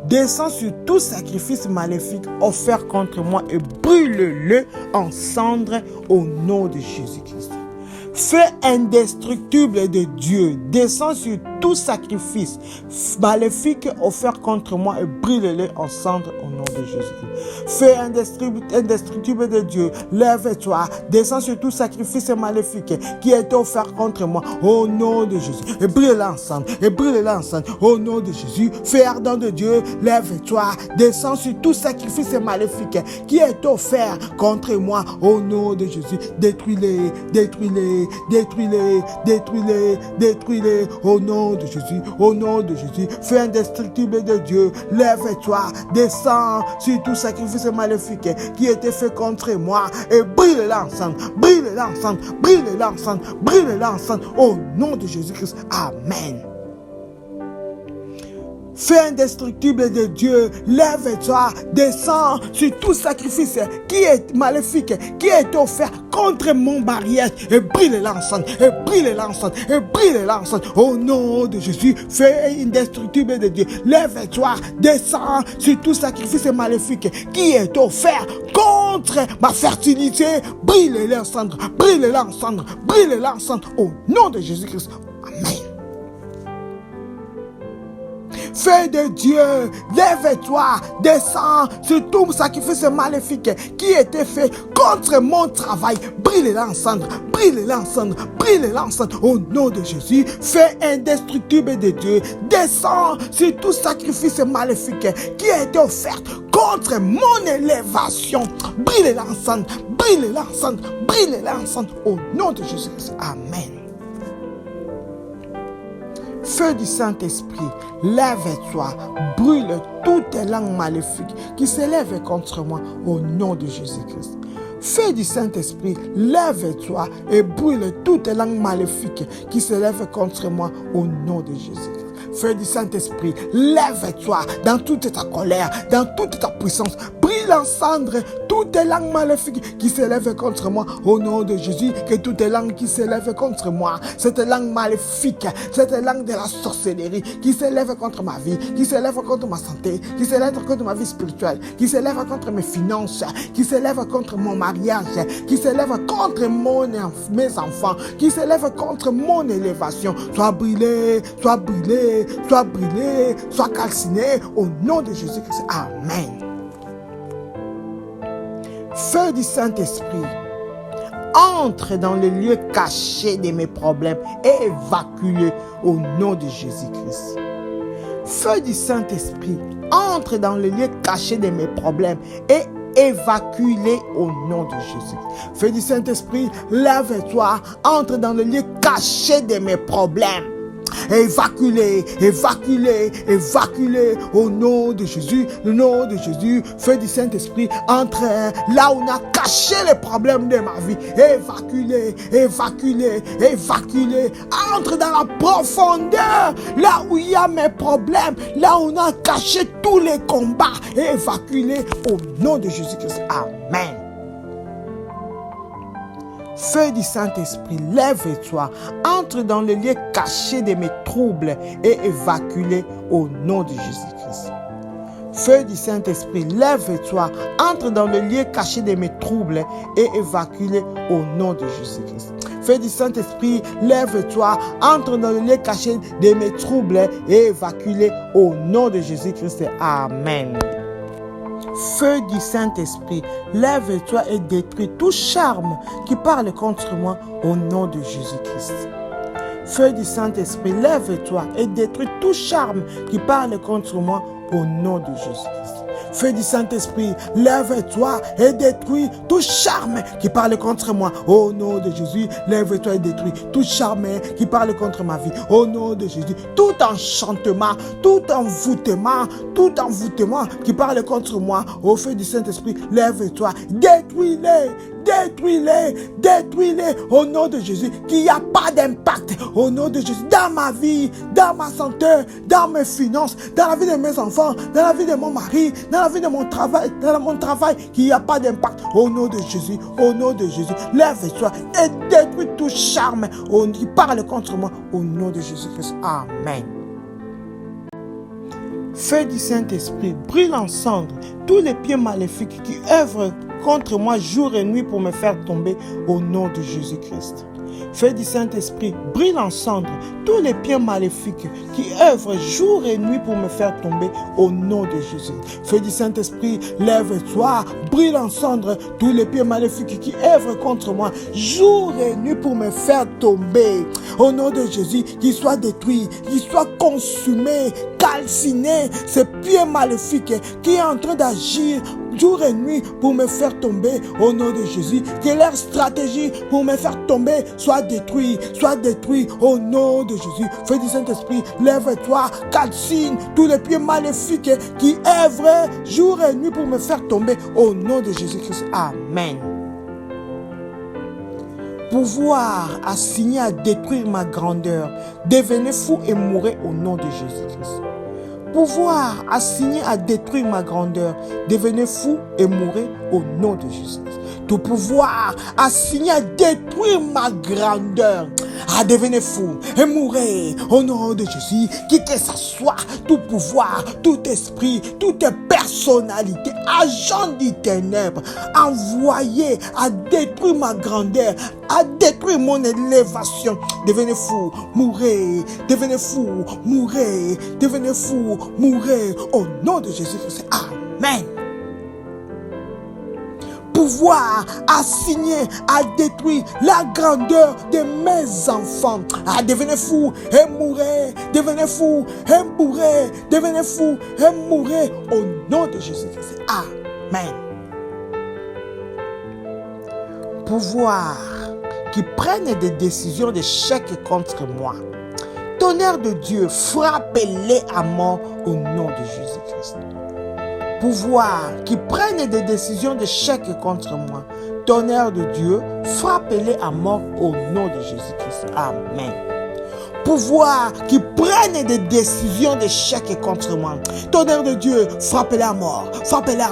descends sur tout sacrifice maléfique offert contre moi et brûle-le en cendres au nom de Jésus-Christ. Feu indestructible de Dieu, descends sur tout sacrifice maléfique offert contre moi et brûle-le en cendres au nom de Jésus-Christ. Feu indestructible de Dieu, lève-toi, descends sur tout sacrifice maléfique qui est offert contre moi au nom de Jésus et brûle-le ensemble, au nom de Jésus. Feu ardent de Dieu, lève-toi, descends sur tout sacrifice maléfique qui est offert contre moi au nom de Jésus. Détruis-les au nom de Jésus, au nom de Jésus. Feu indestructible de Dieu, lève-toi, descends sur tout sacrifice sacrifice maléfique qui était fait contre moi. Et brûle-la ensemble, brûle-la ensemble, brûle-la ensemble, brûle-la ensemble. Au nom de Jésus-Christ. Amen. Feu indestructible de Dieu, lève-toi, descends sur tout sacrifice qui est maléfique, qui est offert contre mon mariage, et brûle-la ensemble, et brûle-la ensemble, et brûle-la ensemble. Au nom de Jésus, feu indestructible de Dieu, lève-toi, descends sur tout sacrifice maléfique qui est offert contre ma fertilité, brûle-la ensemble, brûle-la ensemble, brûle-la ensemble. Au nom de Jésus-Christ. Amen. Feu de Dieu, lève-toi, descends sur tout sacrifice maléfique qui était fait contre mon travail. Brûle-la en cendres, brûle-la en cendres, brûle-la en cendres. Au nom de Jésus, feu indestructible de Dieu, descends sur tout sacrifice maléfique qui a été offert contre mon élévation. Brûle-la en cendres, brûle-la en cendres, brûle-la en cendres. Au nom de Jésus. Amen. Feu du Saint-Esprit, lève-toi, brûle toutes les langues maléfiques qui s'élèvent contre moi au nom de Jésus-Christ. Feu du Saint-Esprit, lève-toi et brûle toutes les langues maléfiques qui s'élèvent contre moi au nom de Jésus-Christ. Feu du Saint-Esprit, lève-toi dans toute ta colère, dans toute ta puissance. Brûle en cendres toutes les langues maléfiques qui s'élèvent contre moi. Au nom de Jésus, que toutes les langues qui s'élèvent contre moi, cette langue maléfique, cette langue de la sorcellerie qui s'élève contre ma vie, qui s'élève contre ma santé, qui s'élève contre ma vie spirituelle, qui s'élève contre mes finances, qui s'élève contre mon mariage, qui s'élève contre mes enfants, qui s'élève contre mon élévation, soit brûlé, soit brûlé, soit brûlé, soit calciné au nom de Jésus-Christ. Amen. Feu du Saint-Esprit, entre dans le lieu caché de mes problèmes et évacue-le au nom de Jésus-Christ. Feu du Saint-Esprit, entre dans le lieu caché de mes problèmes et évacue-les au nom de Jésus. Feu du Saint-Esprit, lève-toi, entre dans le lieu caché de mes problèmes. Évacue-les, évacue-les, évacue-les au nom de Jésus, le nom de Jésus. Feu du Saint-Esprit, entre là où on a caché les problèmes de ma vie. Évacue-les, évacue-les, évacue-les. Entre dans la profondeur, là où il y a mes problèmes, là où on a caché tous les combats. Évacue-les au nom de Jésus-Christ. Amen. Feu du Saint-Esprit, lève-toi, entre dans le lieu caché de mes troubles et évacue-les au nom de Jésus-Christ. Feu du Saint-Esprit, lève-toi, entre dans le lieu caché de mes troubles et évacue-les au nom de Jésus-Christ. Feu du Saint-Esprit, lève-toi, entre dans le lieu caché de mes troubles et évacue-les au nom de Jésus-Christ. Amen. Feu du Saint-Esprit, lève-toi et détruis tout charme qui parle contre moi au nom de Jésus-Christ. Feu du Saint-Esprit, lève-toi et détruis tout charme qui parle contre moi au nom de Jésus-Christ. Feu du Saint-Esprit, lève-toi et détruis tout charme qui parle contre moi. Au nom de Jésus, lève-toi et détruis tout charme qui parle contre ma vie. Au nom de Jésus, tout enchantement, tout envoûtement qui parle contre moi. Au feu du Saint-Esprit, lève-toi, détruis-les, détruis-les, détruis-les. Au nom de Jésus, qu'il n'y a pas d'impact. Au nom de Jésus, dans ma vie, dans ma santé, dans mes finances, dans la vie de mes enfants, dans la vie de mon mari, dans la vie de mon travail, qu'il n'y a pas d'impact. Au nom de Jésus, lève-toi et détruis tout charme qui parle contre moi. Au nom de Jésus-Christ. Amen. Feu du Saint-Esprit, brûle en cendres tous les pieds maléfiques qui œuvrent contre moi jour et nuit pour me faire tomber au nom de Jésus-Christ. Feu du Saint-Esprit, brûle en cendres tous les pieds maléfiques qui œuvrent jour et nuit pour me faire tomber au nom de Jésus. Feu du Saint-Esprit, lève-toi, brûle en cendres tous les pieds maléfiques qui œuvrent contre moi jour et nuit pour me faire tomber. Au nom de Jésus, qu'ils soient détruits, qu'ils soient consumés, calcinés, ces pieds maléfiques qui est en train d'agir jour et nuit pour me faire tomber au nom de Jésus. Que leur stratégie pour me faire tomber soit détruite au nom de Jésus. Feu du Saint-Esprit, lève-toi, calcine tous les pieds maléfiques qui œuvrent jour et nuit pour me faire tomber au nom de Jésus-Christ. Amen. Pouvoir assigner à détruire ma grandeur, devenez fou et mourrez au nom de Jésus-Christ. Pouvoir assigner à détruire ma grandeur, devenez fou et mourrez au nom de Jésus-Christ. Tout pouvoir assigner à détruire ma grandeur, à devenir fou et mourir au nom de Jésus. Qui que ce soit, tout pouvoir, tout esprit, toute personnalité, agent des ténèbres, envoyé à détruire ma grandeur, à détruire mon élévation. Devenez fou, mourrez, devenez fou, mourrez, devenez fou, mourrez au nom de Jésus-Christ. Amen. Pouvoir assigner à détruire la grandeur de mes enfants, à devenir fou et mourir, devenez fou et mourir, devenez fou et mourir au nom de Jésus-Christ. Amen. Pouvoir qui prennent des décisions d'échec contre moi, tonnerre de Dieu, frappez-les à mort au nom de Jésus-Christ. Pouvoir qui prennent des décisions d'échec contre moi, tonnerre de Dieu, frappez-les à mort au nom de Jésus-Christ. Amen. Pouvoir qui prennent des décisions d'échec contre moi, tonnerre de Dieu, frappez-les à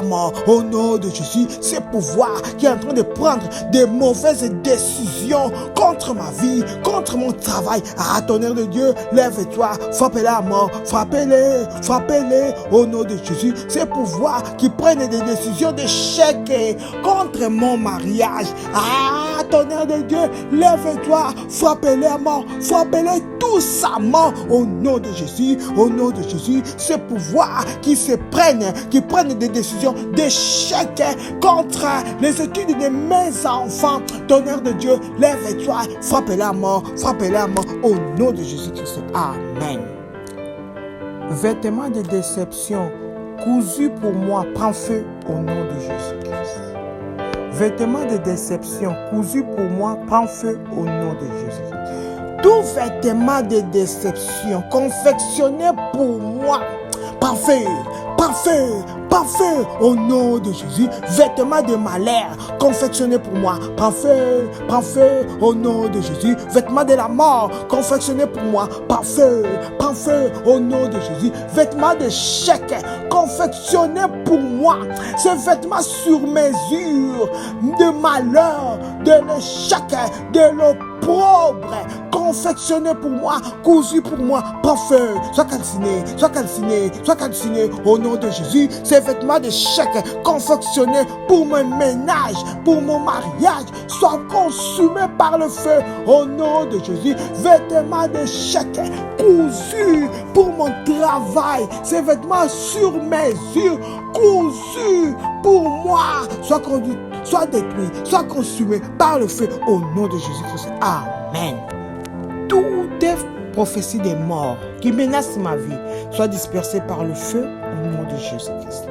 mort au nom de Jésus. C'est pouvoir qui est en train de prendre des mauvaises décisions contre ma vie, contre mon travail. Tonnerre de Dieu, lève-toi, frappez-les à mort, frappez-les au nom de Jésus. C'est pouvoir qui prennent des décisions d'échec contre mon mariage. Tonnerre de Dieu, lève-toi, frappez-les à mort, frappez-les tous à mort au nom de Jésus, au nom de Jésus. Ces pouvoirs qui prennent des décisions d'échec contre les études de mes enfants. Tonnerre de Dieu, lève-toi, frappez-les à mort au nom de Jésus-Christ. Amen. Vêtements de déception cousus pour moi, prends feu au nom de Jésus-Christ. Vêtements de déception cousus pour moi, prends feu au nom de Jésus-Christ. Tout vêtement de déception confectionné pour moi, parfait au nom de Jésus. Vêtements de malheur confectionné pour moi, parfait au nom de Jésus. Vêtements de la mort confectionné pour moi, parfait au nom de Jésus. Vêtements de chèque confectionné pour moi, ce vêtement sur mesure de malheur, de l'échec, de l'opprobre, confectionné pour moi, cousu pour moi, parfait. Sois calciné au nom de Jésus. Ces vêtements de chèque confectionnés pour mon ménage, pour mon mariage, soient consumés par le feu au nom de Jésus. Vêtements de chèque cousus pour mon travail, ces vêtements sur mesure, cousus pour moi, soient conduits, soit détruit, soit consumé par le feu au nom de Jésus-Christ. Amen. Toutes les prophéties des morts qui menacent ma vie soient dispersées par le feu au nom de Jésus-Christ.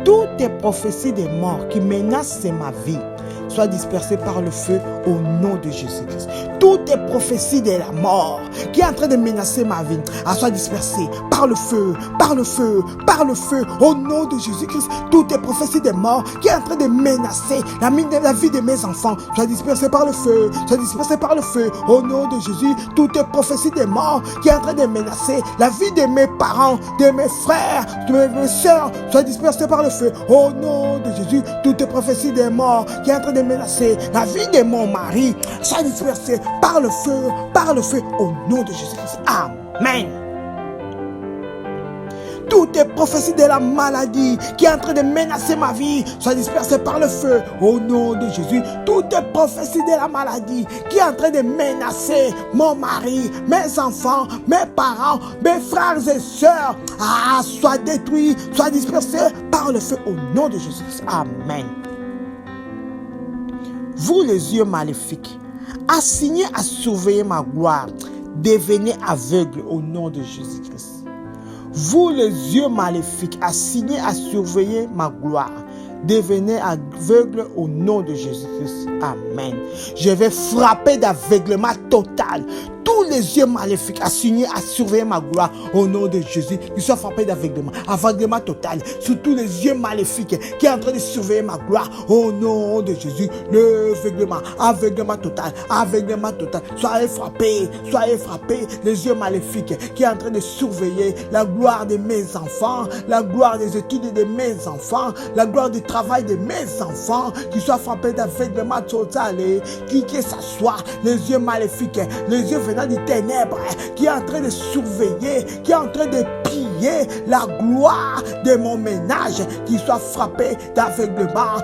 Toutes les prophéties des morts qui menacent ma vie soient dispersées par le feu au nom de Jésus-Christ. Toutes les prophéties de la mort qui est en train de menacer ma vie soient dispersées par le feu au nom de Jésus-Christ. Toutes les prophéties des morts qui est en train de menacer la vie de mes enfants soient dispersées par le feu, au nom de Jésus. Toutes les prophéties des morts qui est en train de menacer la vie de mes parents, de mes frères, de mes soeurs soient dispersées par le feu au nom de Jésus. Toutes les prophéties des morts qui est en train de menacer la vie de mon mari soient dispersées par le feu au nom de Jésus-Christ. Amen. Toutes les prophéties de la maladie qui est en train de menacer ma vie soient dispersées par le feu au nom de Jésus. Toutes les prophéties de la maladie qui est en train de menacer mon mari, mes enfants, mes parents, mes frères et sœurs, soient détruits, soient dispersés par le feu au nom de Jésus-Christ. Amen. Vous les yeux maléfiques, assignés à surveiller ma gloire, devenez aveugles au nom de Jésus-Christ. Vous les yeux maléfiques, assignés à surveiller ma gloire, devenez aveugles au nom de Jésus-Christ. Amen. Je vais frapper d'aveuglement total tous les yeux maléfiques assignés à surveiller ma gloire au nom de Jésus, qu'ils soient frappés d'aveuglement, aveuglement total sur tous les yeux maléfiques qui est en train de surveiller ma gloire au nom de Jésus. Le aveuglement total, aveuglement total. Soyez frappés, les yeux maléfiques qui est en train de surveiller la gloire de mes enfants, la gloire des études de mes enfants, la gloire du travail de mes enfants, qui soient frappés d'aveuglement total, qui s'assoient, les yeux maléfiques, les yeux venant des ténèbres, qui est en train de surveiller, qui est en train de piller la gloire de mon ménage, qui soit frappé d'aveuglement,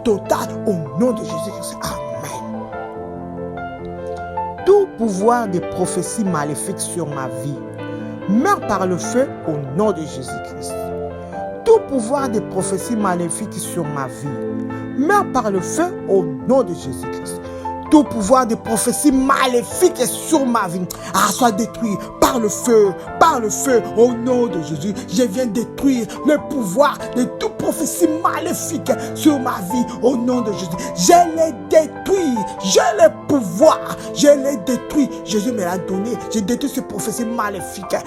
total au nom de Jésus-Christ. Amen. Tout pouvoir de prophétie maléfique sur ma vie meurt par le feu au nom de Jésus-Christ. Tout pouvoir de prophétie maléfique sur ma vie meurt par le feu au nom de Jésus-Christ. Tout pouvoir de prophétie maléfique sur ma vie soit détruit par le feu, au nom de Jésus. Je viens détruire le pouvoir de toute prophétie maléfique sur ma vie au nom de Jésus. Je les détruis, j'ai le pouvoir, je les détruis. Jésus me l'a donné, j'ai détruit ces prophéties maléfiques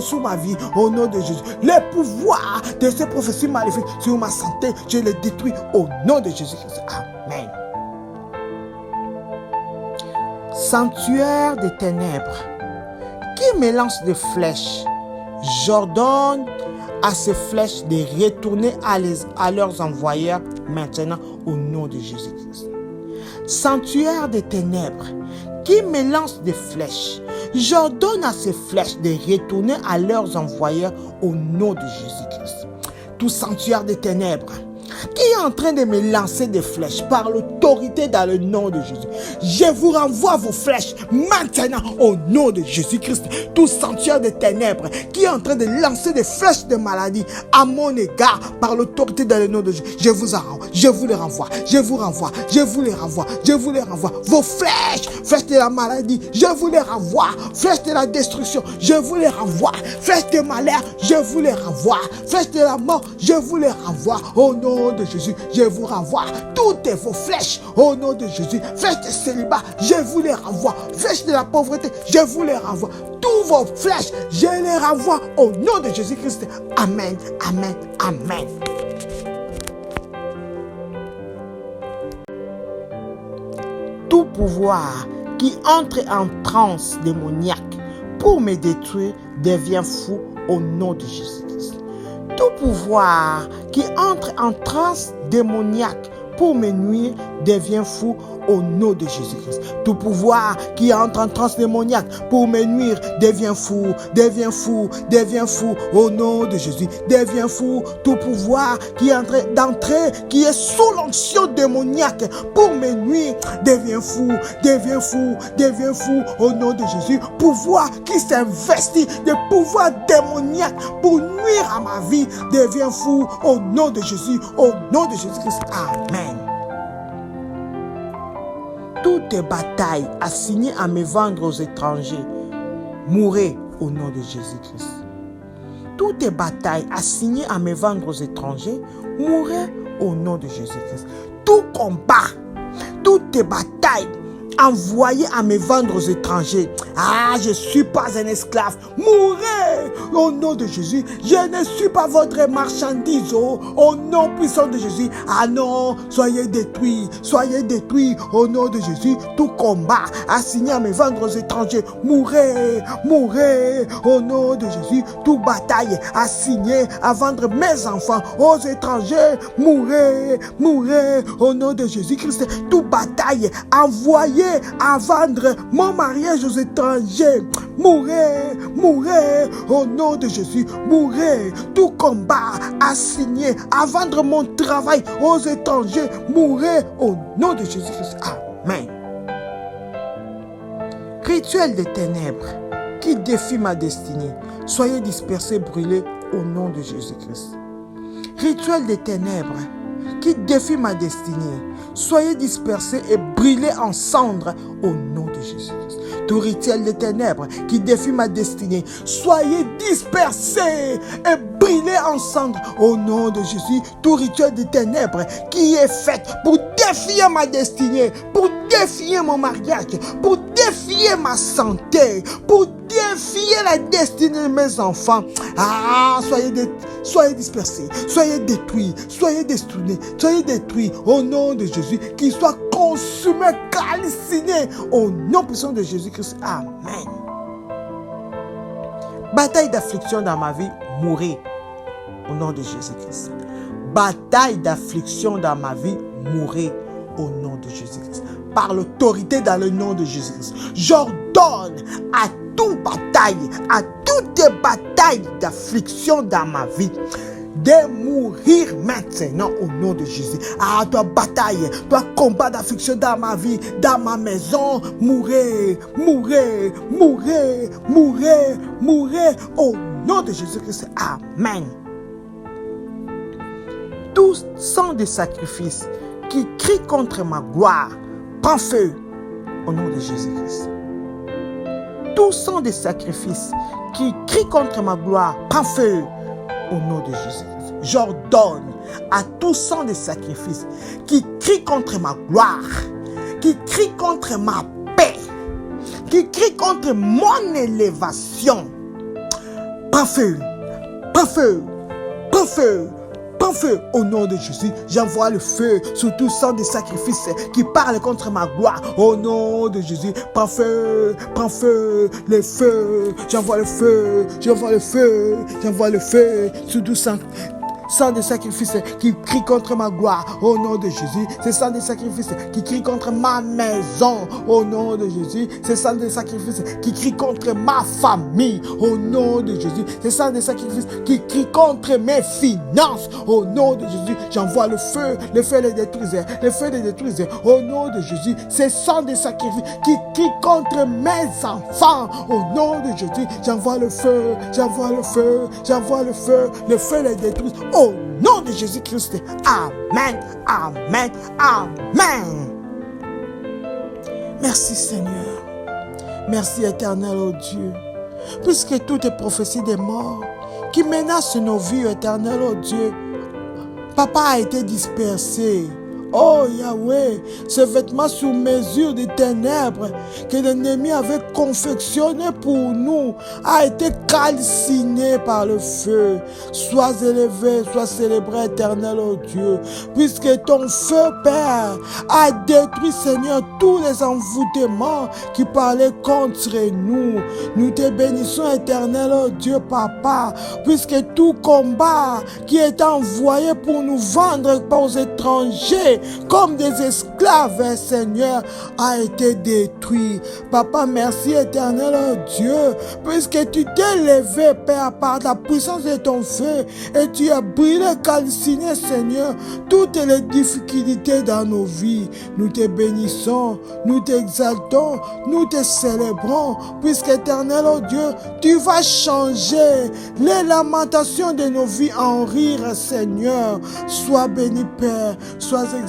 sur ma vie au nom de Jésus. Le pouvoir de ces prophéties maléfiques sur ma santé, je les détruis au nom de Jésus-Christ. Amen. Sanctuaire des ténèbres, qui me lance des flèches, j'ordonne à ces flèches de retourner à leurs envoyeurs maintenant au nom de Jésus-Christ. Sanctuaire des ténèbres, qui me lance des flèches, j'ordonne à ces flèches de retourner à leurs envoyeurs au nom de Jésus-Christ. Tout sanctuaire des ténèbres, qui est en train de me lancer des flèches par l'autorité dans le nom de Jésus. Je vous renvoie vos flèches maintenant au nom de Jésus-Christ. Tout sanctuaire des ténèbres qui est en train de lancer des flèches de maladie à mon égard par l'autorité dans le nom de Jésus. Je vous les renvoie. Vos flèches de la maladie, je vous les renvoie. Flèches de la destruction, je vous les renvoie. Flèches de malheur, je vous les renvoie. Flèches de la mort, je vous les renvoie. Au nom de Jésus, je vous renvoie toutes vos flèches au nom de Jésus. Flèches de célibat, je vous les renvoie. Flèches de la pauvreté, je vous les renvoie. Toutes vos flèches, je les renvoie au nom de Jésus-Christ. Amen, amen, amen. Tout pouvoir qui entre en transe démoniaque pour me détruire devient fou au nom de Jésus-Christ. Tout pouvoir qui entre en transe démoniaque pour me nuire devient fou au nom de Jésus-Christ. Tout pouvoir qui entre en transe démoniaque pour me nuire devient fou au nom de Jésus. Devient fou. Tout pouvoir qui est en train d'entrer, qui est sous l'onction démoniaque pour me nuire devient fou au nom de Jésus. Pouvoir qui s'investit de pouvoir démoniaque pour nuire à ma vie devient fou au nom de Jésus. Au nom de Jésus-Christ. Amen. Toutes batailles assignées à me vendre aux étrangers, mourrez au nom de Jésus-Christ. Toutes batailles assignées à me vendre aux étrangers, mourrez au nom de Jésus-Christ. Tout combat, toutes batailles envoyées à me vendre aux étrangers, je ne suis pas un esclave, mourrez au nom de Jésus. Je ne suis pas votre marchandise au nom puissant de Jésus. Non, soyez détruits au nom de Jésus. Tout combat assigné à me vendre aux étrangers, mourrez au nom de Jésus. Toute bataille assignée à vendre mes enfants aux étrangers, mourrez au nom de Jésus-Christ. Toute bataille envoyée à vendre mon mariage aux étrangers, mourrez au nom de Jésus. Mourrez. Tout combat assigné à vendre mon travail aux étrangers, mourrez au nom de Jésus-Christ. Amen. Rituel des ténèbres qui défie ma destinée, soyez dispersés, brûlés au nom de Jésus-Christ. Rituel des ténèbres qui défie ma destinée, soyez dispersés et brûlés en cendres au nom de Jésus-Christ. tout rituel des ténèbres qui défie ma destinée, soyez dispersés et brûlés en cendres au nom de Jésus. Tout rituel des ténèbres qui est fait pour défier ma destinée, pour défier mon mariage, pour défier ma santé, pour défier la destinée de mes enfants. Soyez dispersés, soyez détruits, soyez détruits au nom de Jésus, qu'ils soient consumés, calcinés au nom puissant de Jésus-Christ. Amen. Bataille d'affliction dans ma vie, mourrez au nom de Jésus-Christ. Bataille d'affliction dans ma vie, mourrez au nom de Jésus-Christ. Par l'autorité dans le nom de Jésus-Christ, j'ordonne à toute bataille, à toutes les batailles d'affliction dans ma vie, de mourir maintenant au nom de Jésus. Toi bataille, toi combat d'affliction dans ma vie, dans ma maison, mourrez, mourrez, mourrez, mourrez, mourrez au nom de Jésus-Christ. Amen. Tout sang de sacrifice qui crie contre ma gloire, prends feu au nom de Jésus-Christ. Tout sang de sacrifice qui crie contre ma gloire, prends feu au nom de Jésus-Christ. J'ordonne à tout sang de sacrifice qui crie contre ma gloire, qui crie contre ma paix, qui crie contre mon élévation, prends feu, prends feu, prends feu. Prends feu au nom de Jésus. J'envoie le feu sur tout sang de sacrifice qui parle contre ma gloire. Au nom de Jésus, prends feu, le feu. J'envoie le feu, j'envoie le feu, j'envoie le feu sur tout sang de sacrifice qui crie contre ma gloire. Au nom de Jésus, c'est sang de sacrifice qui crie contre ma maison. Au nom de Jésus, c'est sang de sacrifice qui crie contre ma famille. Au nom de Jésus, c'est sang de sacrifice qui crie contre mes finances. Au nom de Jésus, j'envoie le feu les détruise, le feu les détruise. Au nom de Jésus, c'est sang de sacrifice qui crie contre mes enfants. Au nom de Jésus, j'envoie le feu, j'envoie le feu, j'envoie le feu les détruise. Au nom de Jésus-Christ. Amen, amen, amen. Merci Seigneur. Merci éternel, oh Dieu. Puisque toutes les prophéties des morts qui menacent nos vies, éternel, oh Dieu, Papa a été dispersé. Oh Yahweh, ce vêtement sous mesure de ténèbres que l'ennemi avait confectionné pour nous a été calciné par le feu. Sois élevé, sois célébré, éternel, oh Dieu, puisque ton feu, Père, a détruit, Seigneur, tous les envoûtements qui parlaient contre nous. Nous te bénissons, éternel, oh Dieu, Papa, puisque tout combat qui est envoyé pour nous vendre aux étrangers comme des esclaves, Seigneur, a été détruit. Papa, merci éternel, oh Dieu, puisque tu t'es levé, Père, par la puissance de ton feu, et tu as brûlé, calciné, Seigneur, toutes les difficultés dans nos vies. Nous te bénissons, nous t'exaltons, nous te célébrons, puisque éternel, oh Dieu, tu vas changer les lamentations de nos vies en rire, Seigneur. Sois béni, Père, sois exalté,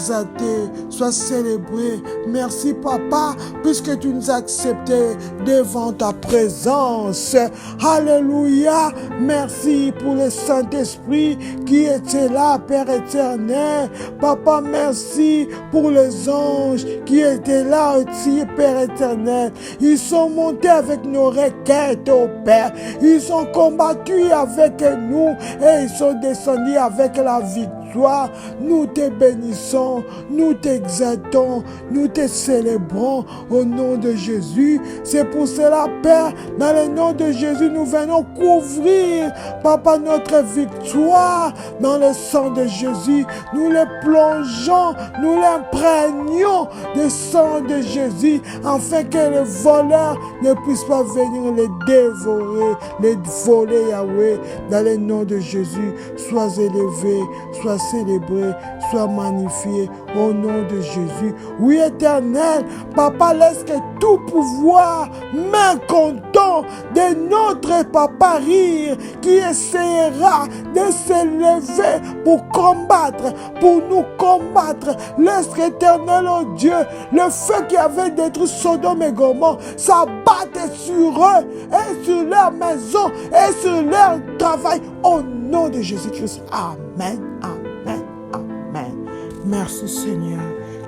sois célébré. Merci, Papa, puisque tu nous as acceptés devant ta présence. Alléluia. Merci pour le Saint-Esprit qui était là, Père éternel. Papa, merci pour les anges qui étaient là aussi, Père éternel. Ils sont montés avec nos requêtes, oh Père. Ils ont combattu avec nous et ils sont descendus avec la victoire. Nous te bénissons, nous t'exaltons, nous te célébrons au nom de Jésus. C'est pour cela, Père, dans le nom de Jésus, nous venons couvrir, Papa, notre victoire dans le sang de Jésus. Nous les plongeons, nous l'imprégnons de sang de Jésus, afin que les voleurs ne puissent pas venir les dévorer, les voler, Yahweh. Dans le nom de Jésus, sois élevé, sois soit célébré, soit magnifié au nom de Jésus. Oui, Éternel, Papa, laisse que tout pouvoir mécontent de notre Papa rire, qui essaiera de s'élever pour combattre, pour nous combattre. Laisse qu'Éternel, oh Dieu, le feu qui avait détruit Sodome et Gomorrhe s'abatte sur eux et sur leur maison et sur leur travail au nom de Jésus-Christ. Amen, amen, amen. Merci Seigneur.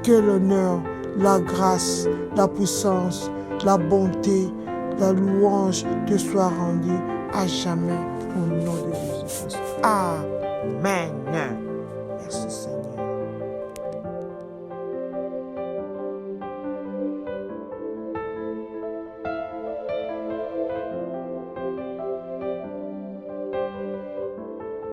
Que l'honneur, la grâce, la puissance, la bonté, la louange te soient rendue à jamais au nom de Jésus-Christ. Amen. Merci Seigneur.